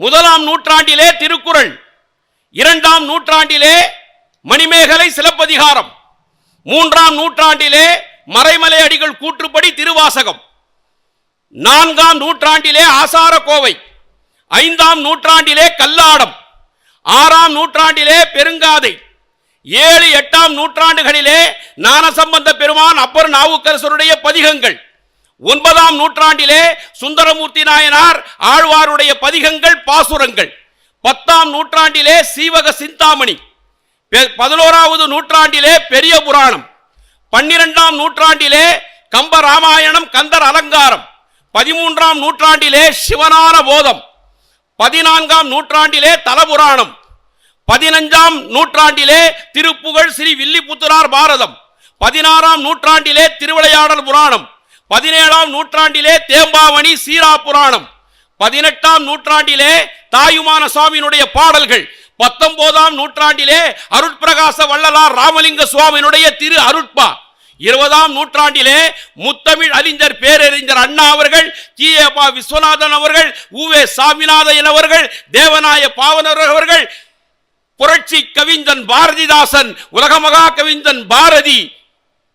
முதலாம் நூற்றாண்டிலே திருக்குறள், இரண்டாம் நூற்றாண்டிலே மணிமேகலை சிலப்பதிகாரம், மூன்றாம் நூற்றாண்டிலே மறைமலை அடிகள் கூற்றுப்படி திருவாசகம், நான்காம் நூற்றாண்டிலே ஆசார கோவை, ஐந்தாம் நூற்றாண்டிலே கல்லாடம், ஆறாம் நூற்றாண்டிலே பெருங்காதை, 7, 8ஆம் நூற்றாண்டுகளிலே ஞானசம்பந்த பெருமான் அப்பர் நாவுக்கரசருடைய பதிகங்கள், 9ஆம் நூற்றாண்டிலே சுந்தரமூர்த்தி நாயனார் ஆழ்வாருடைய பதிகங்கள் பாசுரங்கள், 10ஆம் நூற்றாண்டிலே சீவக சிந்தாமணி, 11வது நூற்றாண்டிலே பெரிய புராணம், 12ஆம் நூற்றாண்டிலே கம்ப ராமாயணம் கந்தர் அலங்காரம், 13ஆம் நூற்றாண்டிலே சிவனான போதம், 14ஆம் நூற்றாண்டிலே தலபுராணம், 15ஆம் நூற்றாண்டிலே திருப்புகழ் ஸ்ரீ வில்லிபுத்தூரார் பாரதம், 16ஆம் நூற்றாண்டிலே திருவிளையாடல் புராணம், 17ஆம் நூற்றாண்டிலே தேம்பாவணி சீரா புராணம், 18ஆம் நூற்றாண்டிலே தாயுமான சுவாமியினுடைய பாடல்கள், 19ஆம் நூற்றாண்டிலே அருட்பிரகாச வள்ளலார் ராமலிங்க சுவாமியினுடைய திரு அருட்பா, 20ஆம் நூற்றாண்டிலே முத்தமிழ் அறிஞர் பேரறிஞர் அண்ணா அவர்கள், கி.ஏ.பா. விஸ்வநாதன் அவர்கள், உ.வே. சாமிநாதன் அவர்கள், தேவநாய பாவனர் அவர்கள், புரட்சி கவிஞன் பாரதிதாசன், உலகமகா கவிஞன் பாரதி,